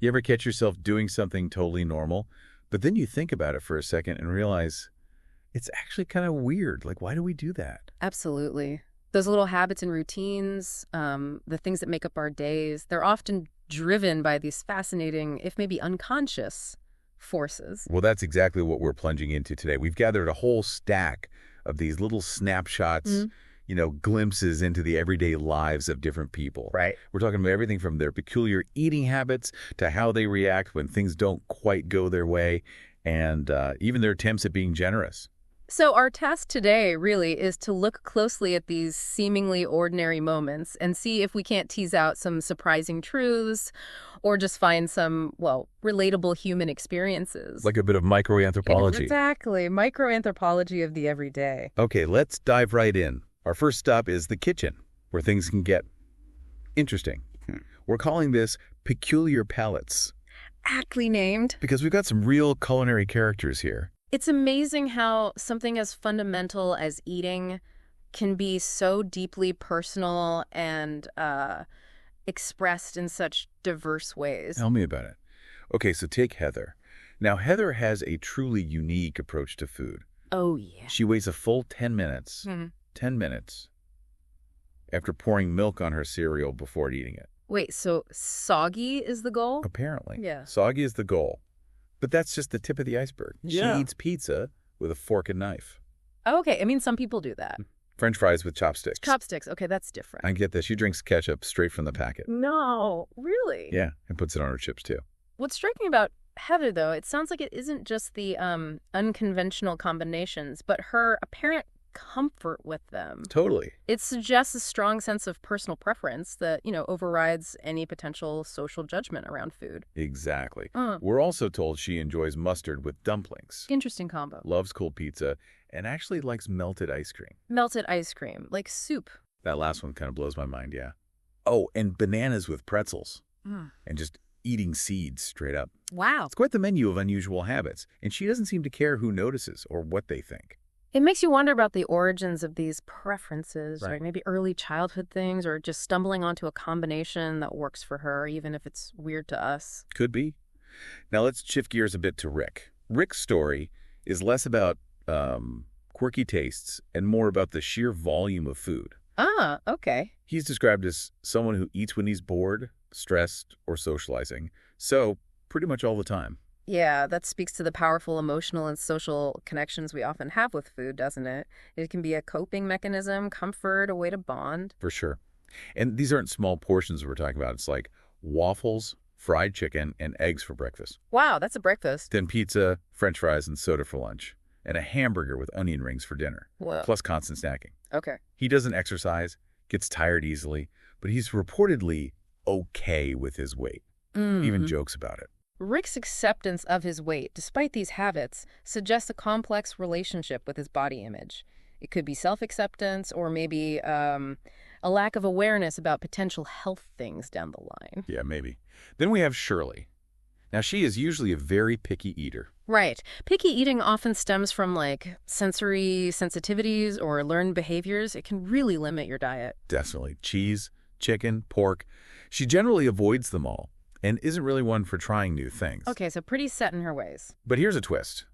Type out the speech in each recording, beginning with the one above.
You ever catch yourself doing something totally normal, but then you think about it for a second and realize it's actually kind of weird. Like, why do we do that? Absolutely. Those little habits and routines, the things that make up our days, they're often driven by these fascinating, if maybe unconscious, forces. Well, that's exactly what we're plunging into today. We've gathered a whole stack of these little snapshots, glimpses into the everyday lives of different people. Right. We're talking about everything from their peculiar eating habits to how they react when things don't quite go their way, and even their attempts at being generous. So our task today really is to look closely at these seemingly ordinary moments and see if we can't tease out some surprising truths or just find some, well, relatable human experiences. Like a bit of microanthropology. Exactly. Microanthropology of the everyday. Okay, let's dive right in. Our first stop is the kitchen, where things can get interesting. We're calling this peculiar palates. Aptly named. Because we've got some real culinary characters here. It's amazing how something as fundamental as eating can be so deeply personal and expressed in such diverse ways. Tell me about it. Okay, so take Heather. Now, Heather has a truly unique approach to food. Oh, yeah. She waits a full 10 minutes. 10 minutes after pouring milk on her cereal before eating it. Wait, so soggy is the goal? Apparently. Yeah. Soggy is the goal. But that's just the tip of the iceberg. Yeah. She eats pizza with a fork and knife. Oh, okay. I mean, some people do that. French fries with chopsticks. Chopsticks. Okay, that's different. I get this. She drinks ketchup straight from the packet. No, really? Yeah, and puts it on her chips, too. What's striking about Heather, though, it sounds like it isn't just the unconventional combinations, but her apparent comfort with them. Totally. It suggests a strong sense of personal preference that, overrides any potential social judgment around food. Exactly. We're also told she enjoys mustard with dumplings, Interesting combo. loves cold pizza, and actually likes melted ice cream. Melted ice cream, like soup. That last one kind of blows my mind, yeah. Oh, and bananas with pretzels. And just eating seeds straight up. Wow. It's quite the menu of unusual habits, and she doesn't seem to care who notices or what they think. It makes you wonder about the origins of these preferences, Right. right? Maybe early childhood things or just stumbling onto a combination that works for her, even if it's weird to us. Could be. Now let's shift gears a bit to Rick. Rick's story is less about quirky tastes and more about the sheer volume of food. Ah, okay. He's described as someone who eats when he's bored, stressed, or socializing. So, pretty much all the time. Yeah, that speaks to the powerful emotional and social connections we often have with food, doesn't it? It can be a coping mechanism, comfort, a way to bond. For sure. And these aren't small portions we're talking about. It's like waffles, fried chicken, and eggs for breakfast. Wow, that's a breakfast. Then pizza, french fries, and soda for lunch. And a hamburger with onion rings for dinner. Whoa. Plus constant snacking. Okay. He doesn't exercise, gets tired easily, but he's reportedly okay with his weight. Even jokes about it. Rick's acceptance of his weight, despite these habits, suggests a complex relationship with his body image. It could be self-acceptance or maybe a lack of awareness about potential health things down the line. Yeah, maybe. Then we have Shirley. Now, she is usually a very picky eater. Right. Picky eating often stems from, sensory sensitivities or learned behaviors. It can really limit your diet. Definitely. Cheese, chicken, pork. She generally avoids them all and isn't really one for trying new things. Okay, so pretty set in her ways. But here's a twist.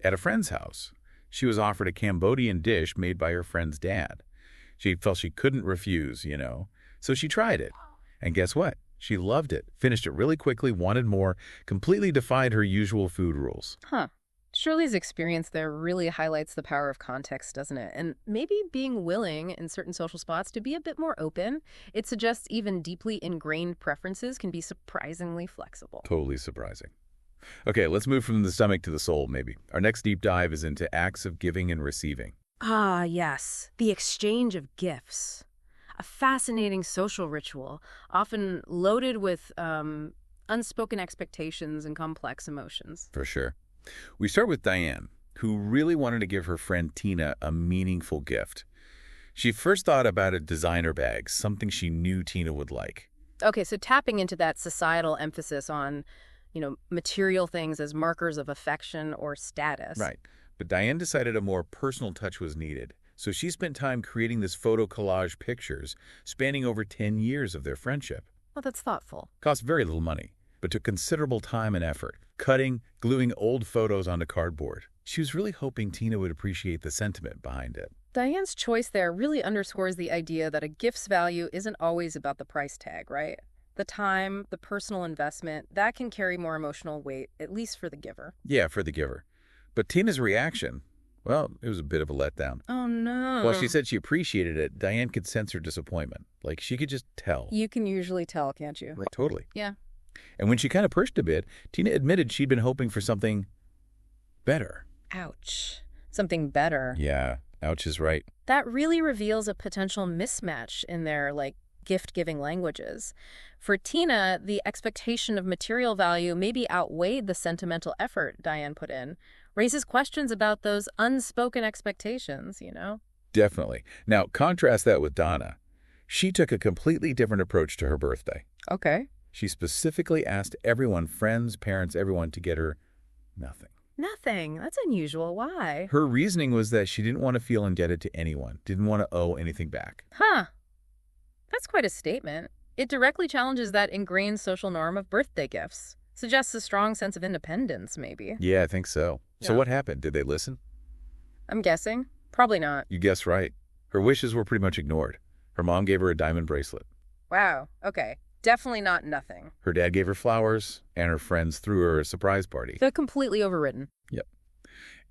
At a friend's house, she was offered a Cambodian dish made by her friend's dad. She felt she couldn't refuse, so she tried it. And guess what? She loved it, finished it really quickly, wanted more, completely defied her usual food rules. Huh. Shirley's experience there really highlights the power of context, doesn't it? And maybe being willing in certain social spots to be a bit more open. It suggests even deeply ingrained preferences can be surprisingly flexible. Totally surprising. Okay, let's move from the stomach to the soul, maybe. Our next deep dive is into acts of giving and receiving. Ah, yes. The exchange of gifts. A fascinating social ritual, often loaded with unspoken expectations and complex emotions. For sure. We start with Diane, who really wanted to give her friend Tina a meaningful gift. She first thought about a designer bag, something she knew Tina would like. Okay, so tapping into that societal emphasis on, material things as markers of affection or status. Right. But Diane decided a more personal touch was needed. So she spent time creating this photo collage pictures spanning over 10 years of their friendship. Well, that's thoughtful. Cost very little money. but took considerable time and effort, cutting, gluing old photos onto cardboard. She was really hoping Tina would appreciate the sentiment behind it. Diane's choice there really underscores the idea that a gift's value isn't always about the price tag, right? The time, the personal investment, that can carry more emotional weight, at least for the giver. Yeah, for the giver. But Tina's reaction, well, it was a bit of a letdown. Oh, no. While she said she appreciated it, Diane could sense her disappointment. Like, she could just tell. You can usually tell, can't you? Totally. Yeah. And when she kind of pushed a bit, Tina admitted she'd been hoping for something better. Ouch. Something better. Yeah, ouch is right. That really reveals a potential mismatch in their, gift-giving languages. For Tina, the expectation of material value maybe outweighed the sentimental effort Diane put in, raises questions about those unspoken expectations, Definitely. Now, contrast that with Donna. She took a completely different approach to her birthday. Okay. She specifically asked everyone, friends, parents, everyone, to get her nothing. Nothing. That's unusual. Why? Her reasoning was that she didn't want to feel indebted to anyone, didn't want to owe anything back. Huh. That's quite a statement. It directly challenges that ingrained social norm of birthday gifts. Suggests a strong sense of independence, maybe. Yeah, I think so. So what happened? Did they listen? I'm guessing. Probably not. You guessed right. Her wishes were pretty much ignored. Her mom gave her a diamond bracelet. Wow. Okay. Definitely not nothing. Her dad gave her flowers, and her friends threw her a surprise party. They're completely overridden. Yep.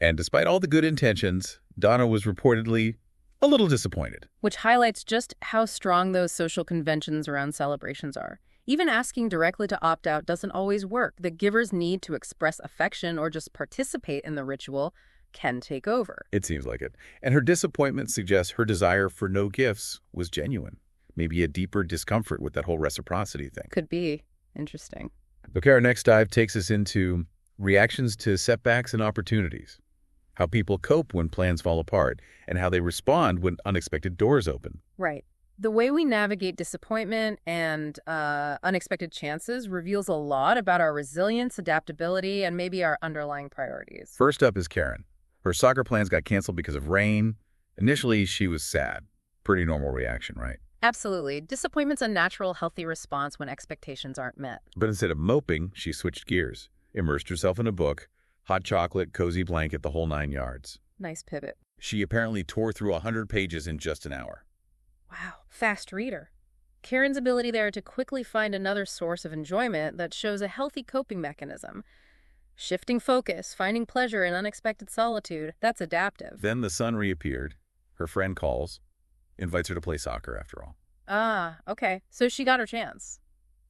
And despite all the good intentions, Donna was reportedly a little disappointed. Which highlights just how strong those social conventions around celebrations are. Even asking directly to opt out doesn't always work. The giver's need to express affection or just participate in the ritual can take over. It seems like it. And her disappointment suggests her desire for no gifts was genuine. Maybe a deeper discomfort with that whole reciprocity thing. Could be. Interesting. Okay, our next dive takes us into reactions to setbacks and opportunities. How people cope when plans fall apart, and how they respond when unexpected doors open. Right. The way we navigate disappointment and unexpected chances reveals a lot about our resilience, adaptability, and maybe our underlying priorities. First up is Karen. Her soccer plans got canceled because of rain. Initially, she was sad. Pretty normal reaction, right? Absolutely. Disappointment's a natural, healthy response when expectations aren't met. But instead of moping, she switched gears, immersed herself in a book, hot chocolate, cozy blanket, the whole 9 yards. Nice pivot. She apparently tore through 100 pages in just an hour. Wow. Fast reader. Karen's ability there to quickly find another source of enjoyment that shows a healthy coping mechanism. Shifting focus, finding pleasure in unexpected solitude, that's adaptive. Then the sun reappeared. Her friend calls, invites her to play soccer after all. Ah, okay. So she got her chance.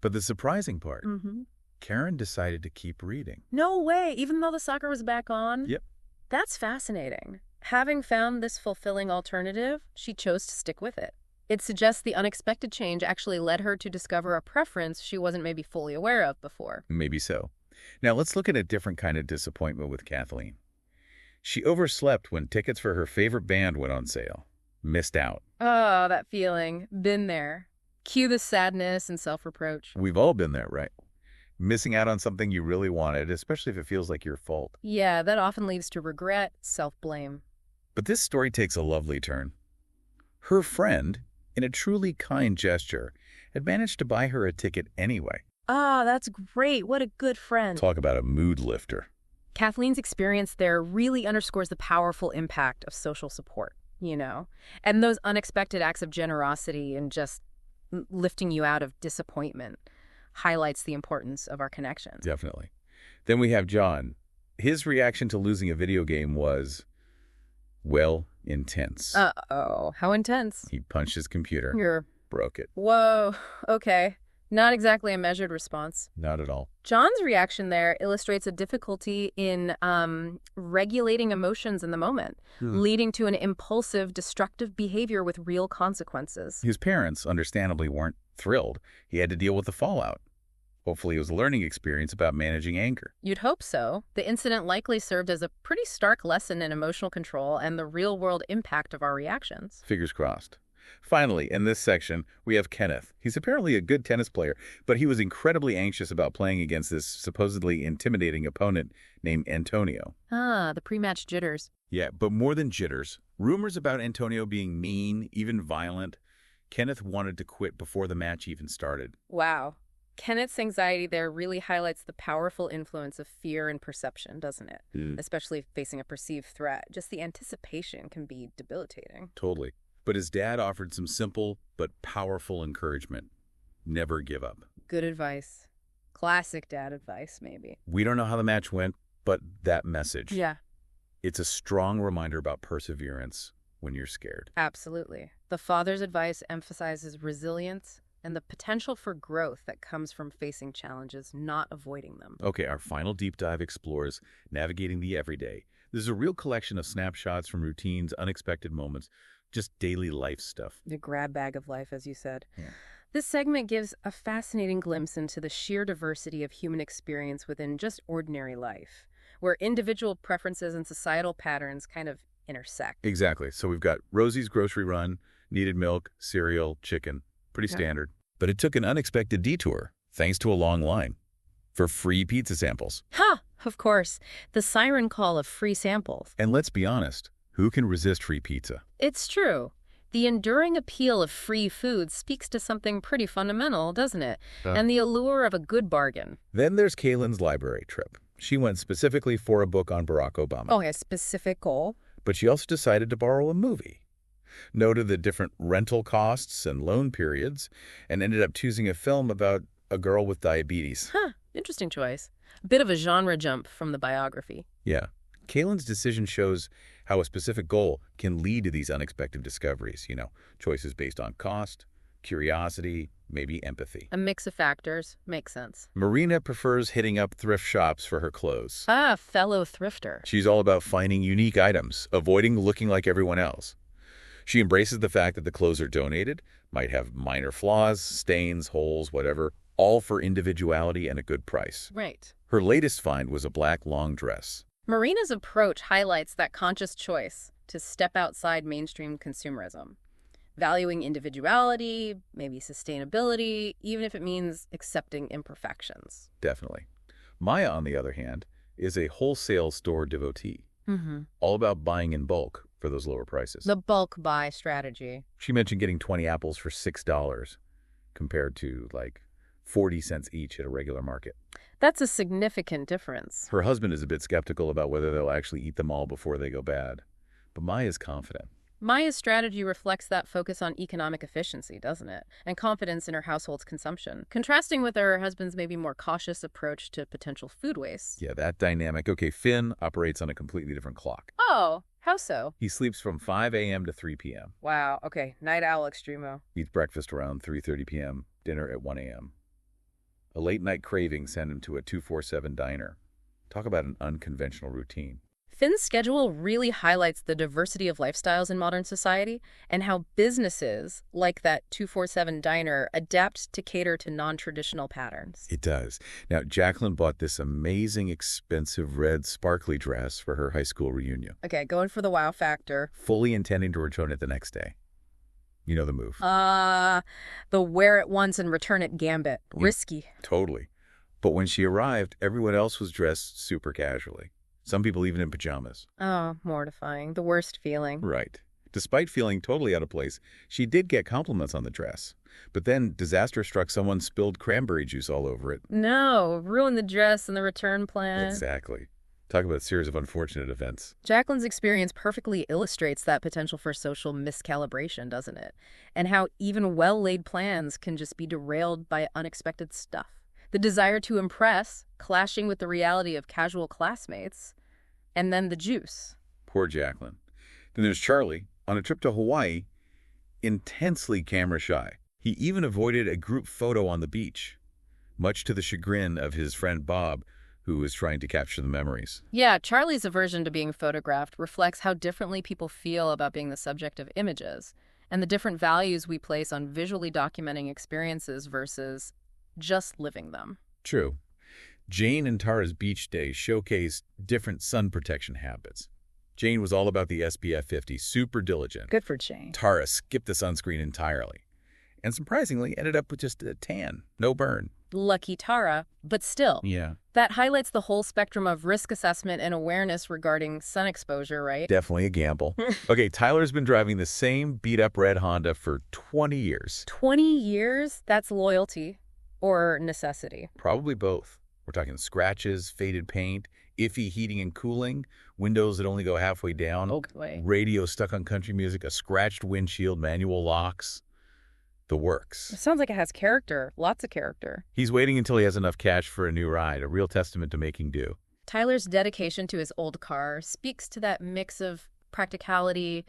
But the surprising part, Mm-hmm. Karen decided to keep reading. No way, even though the soccer was back on? Yep. That's fascinating. Having found this fulfilling alternative, she chose to stick with it. It suggests the unexpected change actually led her to discover a preference she wasn't maybe fully aware of before. Maybe so. Now let's look at a different kind of disappointment with Kathleen. She overslept when tickets for her favorite band went on sale. Missed out. Oh, that feeling. Been there. Cue the sadness and self-reproach. We've all been there, right? Missing out on something you really wanted, especially if it feels like your fault. Yeah, that often leads to regret, self-blame. But this story takes a lovely turn. Her friend, in a truly kind gesture, had managed to buy her a ticket anyway. Ah, that's great. What a good friend. Talk about a mood lifter. Kathleen's experience there really underscores the powerful impact of social support, and those unexpected acts of generosity and just lifting you out of disappointment highlights the importance of our connections. Definitely. Then we have John. His reaction to losing a video game was, well, intense. Uh-oh. How intense? He punched his computer, broke it. Whoa. Okay. Not exactly a measured response. Not at all. John's reaction there illustrates a difficulty in regulating emotions in the moment, leading to an impulsive, destructive behavior with real consequences. His parents, understandably, weren't thrilled. He had to deal with the fallout. Hopefully it was a learning experience about managing anger. You'd hope so. The incident likely served as a pretty stark lesson in emotional control and the real-world impact of our reactions. Fingers crossed. Finally, in this section, we have Kenneth. He's apparently a good tennis player, but he was incredibly anxious about playing against this supposedly intimidating opponent named Antonio. Ah, the pre-match jitters. Yeah, but more than jitters. Rumors about Antonio being mean, even violent. Kenneth wanted to quit before the match even started. Wow. Kenneth's anxiety there really highlights the powerful influence of fear and perception, doesn't it? Especially facing a perceived threat. Just the anticipation can be debilitating. Totally. But his dad offered some simple but powerful encouragement. Never give up. Good advice. Classic dad advice, maybe. We don't know how the match went, but that message. Yeah. It's a strong reminder about perseverance when you're scared. Absolutely. The father's advice emphasizes resilience and the potential for growth that comes from facing challenges, not avoiding them. Okay, our final deep dive explores navigating the everyday. This is a real collection of snapshots from routines, unexpected moments, just daily life stuff. The grab bag of life, as you said. Yeah. This segment gives a fascinating glimpse into the sheer diversity of human experience within just ordinary life, where individual preferences and societal patterns kind of intersect. Exactly. So we've got Rosie's grocery run, needed milk, cereal, chicken. Pretty standard. But it took an unexpected detour, thanks to a long line, for free pizza samples. Ha! Of course. The siren call of free samples. And let's be honest, who can resist free pizza? It's true. The enduring appeal of free food speaks to something pretty fundamental, doesn't it? And the allure of a good bargain. Then there's Kaylin's library trip. She went specifically for a book on Barack Obama. Oh, a specific goal? But she also decided to borrow a movie. Noted the different rental costs and loan periods, and ended up choosing a film about a girl with diabetes. Huh, interesting choice. A bit of a genre jump from the biography. Yeah. Kaylin's decision shows how a specific goal can lead to these unexpected discoveries, choices based on cost, curiosity, maybe empathy. A mix of factors. Makes sense. Marina prefers hitting up thrift shops for her clothes. Ah, fellow thrifter. She's all about finding unique items, avoiding looking like everyone else. She embraces the fact that the clothes are donated, might have minor flaws, stains, holes, whatever, all for individuality and a good price. Right. Her latest find was a black long dress. Marina's approach highlights that conscious choice to step outside mainstream consumerism, valuing individuality, maybe sustainability, even if it means accepting imperfections. Definitely. Maya, on the other hand, is a wholesale store devotee, all about buying in bulk for those lower prices. The bulk buy strategy. She mentioned getting 20 apples for $6 compared to like 40 cents each at a regular market. That's a significant difference. Her husband is a bit skeptical about whether they'll actually eat them all before they go bad. But Maya's confident. Maya's strategy reflects that focus on economic efficiency, doesn't it? And confidence in her household's consumption, contrasting with her husband's maybe more cautious approach to potential food waste. Yeah, that dynamic. Okay, Finn operates on a completely different clock. Oh, how so? He sleeps from 5 a.m. to 3 p.m. Wow, okay, night owl extremo. Eats breakfast around 3:30 p.m., dinner at 1 a.m. A late-night craving sent him to a 247 diner. Talk about an unconventional routine. Finn's schedule really highlights the diversity of lifestyles in modern society and how businesses, like that 247 diner, adapt to cater to non-traditional patterns. It does. Now, Jacqueline bought this amazing, expensive red sparkly dress for her high school reunion. Okay, going for the wow factor. Fully intending to return it the next day. You know the move. The wear it once and return it gambit. Risky. Totally. But when she arrived, everyone else was dressed super casually. Some people even in pajamas. Oh, mortifying. The worst feeling. Right. Despite feeling totally out of place, she did get compliments on the dress. But then disaster struck. Someone spilled cranberry juice all over it. No, ruined the dress and the return plan. Exactly. Talk about a series of unfortunate events. Jacqueline's experience perfectly illustrates that potential for social miscalibration, doesn't it? And how even well-laid plans can just be derailed by unexpected stuff. The desire to impress, clashing with the reality of casual classmates, and then the juice. Poor Jacqueline. Then there's Charlie, on a trip to Hawaii, intensely camera shy. He even avoided a group photo on the beach, much to the chagrin of his friend Bob, who was trying to capture the memories. Yeah, Charlie's aversion to being photographed reflects how differently people feel about being the subject of images, and the different values we place on visually documenting experiences versus just living them. True. Jane and Tara's beach day showcased different sun protection habits. Jane was all about the SPF 50, super diligent. Good for Jane. Tara skipped the sunscreen entirely. And surprisingly, ended up with just a tan, no burn. Lucky Tara, but still. Yeah. That highlights the whole spectrum of risk assessment and awareness regarding sun exposure, right? Definitely a gamble. Okay, Tyler's been driving the same beat-up red Honda for 20 years. 20 years? That's loyalty. or necessity? Probably both. We're talking scratches, faded paint, iffy heating and cooling, windows that only go halfway down, Oh, boy. radio stuck on country music, a scratched windshield, manual locks, the It works. sounds like it has character, lots of character. He's waiting until he has enough cash for a new ride, a real testament to making do. Tyler's dedication to his old car speaks to that mix of practicality,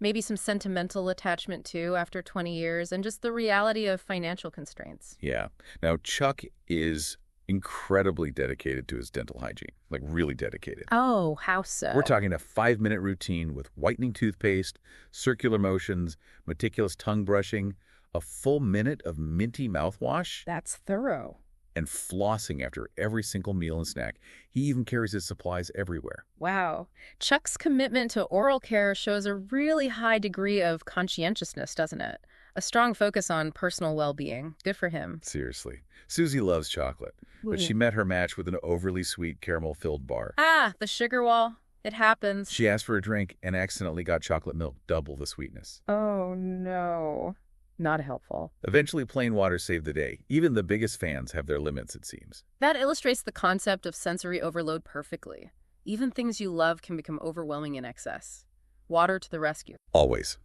maybe some sentimental attachment too after 20 years, and just the reality of financial constraints. Yeah. Now, Chuck is incredibly dedicated to his dental hygiene, like really dedicated. Oh, how so? We're talking a 5-minute routine with whitening toothpaste, circular motions, meticulous tongue brushing, a full minute of minty mouthwash, That's thorough. and flossing after every single meal and snack. He even carries his supplies everywhere. Wow. Chuck's commitment to oral care shows a really high degree of conscientiousness, doesn't it? A strong focus on personal well-being. Good for him. Seriously. Susie loves chocolate, but she met her match with an overly sweet caramel-filled bar. Ah, the sugar wall. It happens. She asked for a drink and accidentally got chocolate milk, double the sweetness. Oh, no. Not helpful. Eventually, plain water saved the day. Even the biggest fans have their limits, it seems. That illustrates the concept of sensory overload perfectly. Even things you love can become overwhelming in excess. Water to the rescue. Always.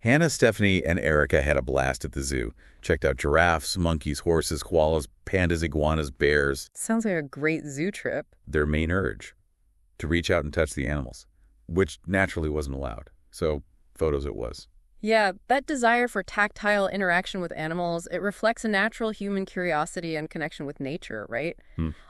Hannah, Stephanie, and Erica had a blast at the zoo. Checked out giraffes, monkeys, horses, koalas, pandas, iguanas, bears. Sounds like a great zoo trip. Their main urge, to reach out and touch the animals, which naturally wasn't allowed. So, photos it was. Yeah, that desire for tactile interaction with animals, it reflects a natural human curiosity and connection with nature, right?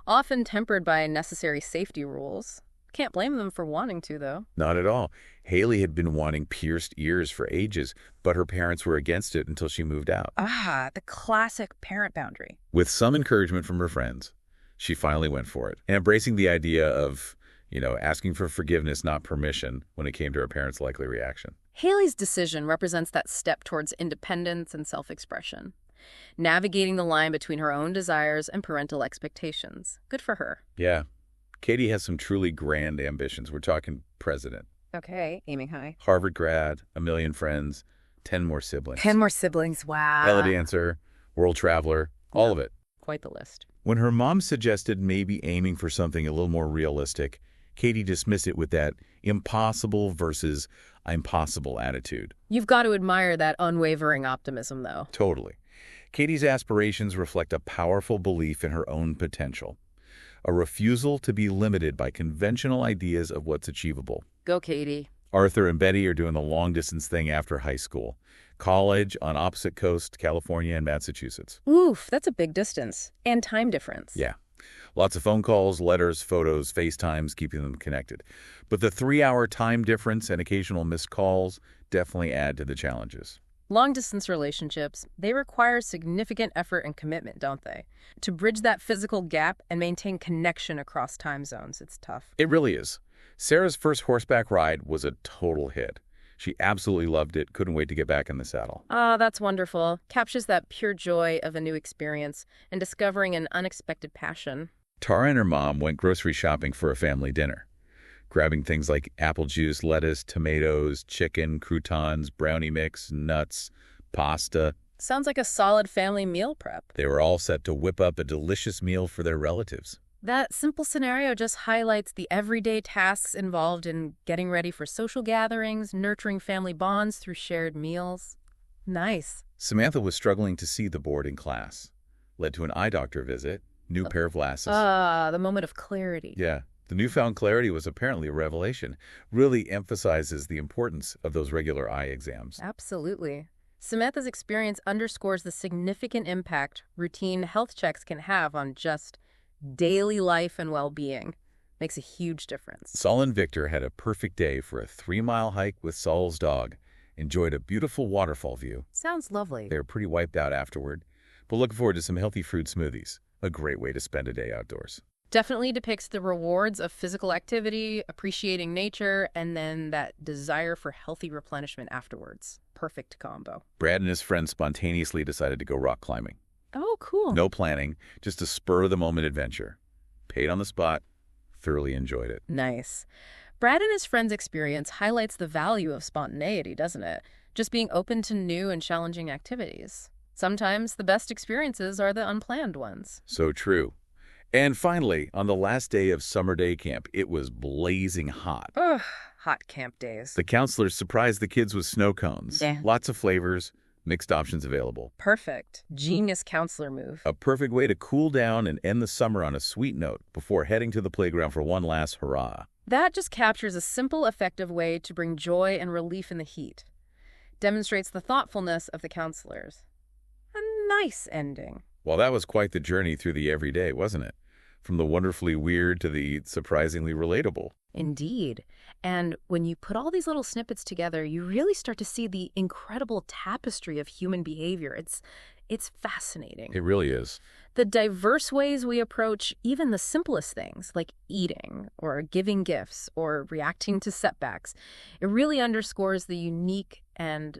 Often tempered by necessary safety rules. Can't blame them for wanting to, though. Not at all. Haley had been wanting pierced ears for ages, but her parents were against it until she moved out. Ah, the classic parent boundary. With some encouragement from her friends, she finally went for it. And embracing the idea of, asking for forgiveness, not permission, when it came to her parents' likely reaction. Haley's decision represents that step towards independence and self-expression, navigating the line between her own desires and parental expectations. Good for her. Yeah. Katie has some truly grand ambitions. We're talking president. Okay, aiming high. Harvard grad, a million friends, 10 more siblings. 10 more siblings, wow. Belly dancer, world traveler, all of it. Quite the list. When her mom suggested maybe aiming for something a little more realistic, Katie dismissed it with that impossible versus I'm possible attitude. You've got to admire that unwavering optimism, though. Totally. Katie's aspirations reflect a powerful belief in her own potential, a refusal to be limited by conventional ideas of what's achievable. Go, Katie. Arthur and Betty are doing the long-distance thing after high school. College on opposite coast, California and Massachusetts. Oof, that's a big distance. And time difference. Yeah. Lots of phone calls, letters, photos, FaceTimes, keeping them connected. But the 3-hour time difference and occasional missed calls definitely add to the challenges. Long-distance relationships, they require significant effort and commitment, don't they? To bridge that physical gap and maintain connection across time zones, it's tough. It really is. Sarah's first horseback ride was a total hit. She absolutely loved it, couldn't wait to get back in the saddle. Ah, that's wonderful. Captures that pure joy of a new experience and discovering an unexpected passion. Tara and her mom went grocery shopping for a family dinner, grabbing things like apple juice, lettuce, tomatoes, chicken, croutons, brownie mix, nuts, pasta. Sounds like a solid family meal prep. They were all set to whip up a delicious meal for their relatives. That simple scenario just highlights the everyday tasks involved in getting ready for social gatherings, nurturing family bonds through shared meals. Nice. Samantha was struggling to see the board in class. Led to an eye doctor visit, new pair of glasses. The moment of clarity. Yeah. The newfound clarity was apparently a revelation. Really emphasizes the importance of those regular eye exams. Absolutely. Samantha's experience underscores the significant impact routine health checks can have on just daily life and well-being. Makes a huge difference. Saul and Victor had a perfect day for a 3-mile hike with Saul's dog. Enjoyed a beautiful waterfall view. Sounds lovely. They were pretty wiped out afterward, but looking forward to some healthy fruit smoothies. A great way to spend a day outdoors. Definitely depicts the rewards of physical activity, appreciating nature, and then that desire for healthy replenishment afterwards. Perfect combo. Brad and his friends spontaneously decided to go rock climbing. Oh, cool. No planning, just a spur-of-the-moment adventure. Paid on the spot, thoroughly enjoyed it. Nice. Brad and his friend's experience highlights the value of spontaneity, doesn't it? Just being open to new and challenging activities. Sometimes the best experiences are the unplanned ones. So true. And finally, on the last day of summer day camp, it was blazing hot. Ugh, hot camp days. The counselors surprised the kids with snow cones. Yeah. Lots of flavors, mixed options available. Perfect. Genius counselor move. A perfect way to cool down and end the summer on a sweet note before heading to the playground for one last hurrah. That just captures a simple, effective way to bring joy and relief in the heat. Demonstrates the thoughtfulness of the counselors. A nice ending. Well, that was quite the journey through the everyday, wasn't it? From the wonderfully weird to the surprisingly relatable. Indeed. And when you put all these little snippets together, you really start to see the incredible tapestry of human behavior. It's fascinating. It really is. The diverse ways we approach even the simplest things, like eating or giving gifts or reacting to setbacks, it really underscores the unique and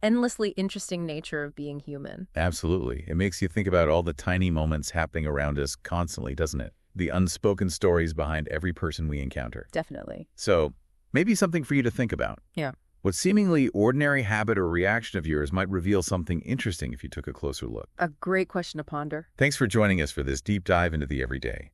endlessly interesting nature of being human. Absolutely. It makes you think about all the tiny moments happening around us constantly, doesn't it? The unspoken stories behind every person we encounter. Definitely. So, maybe something for you to think about. Yeah. What seemingly ordinary habit or reaction of yours might reveal something interesting if you took a closer look. A great question to ponder. Thanks for joining us for this deep dive into the everyday.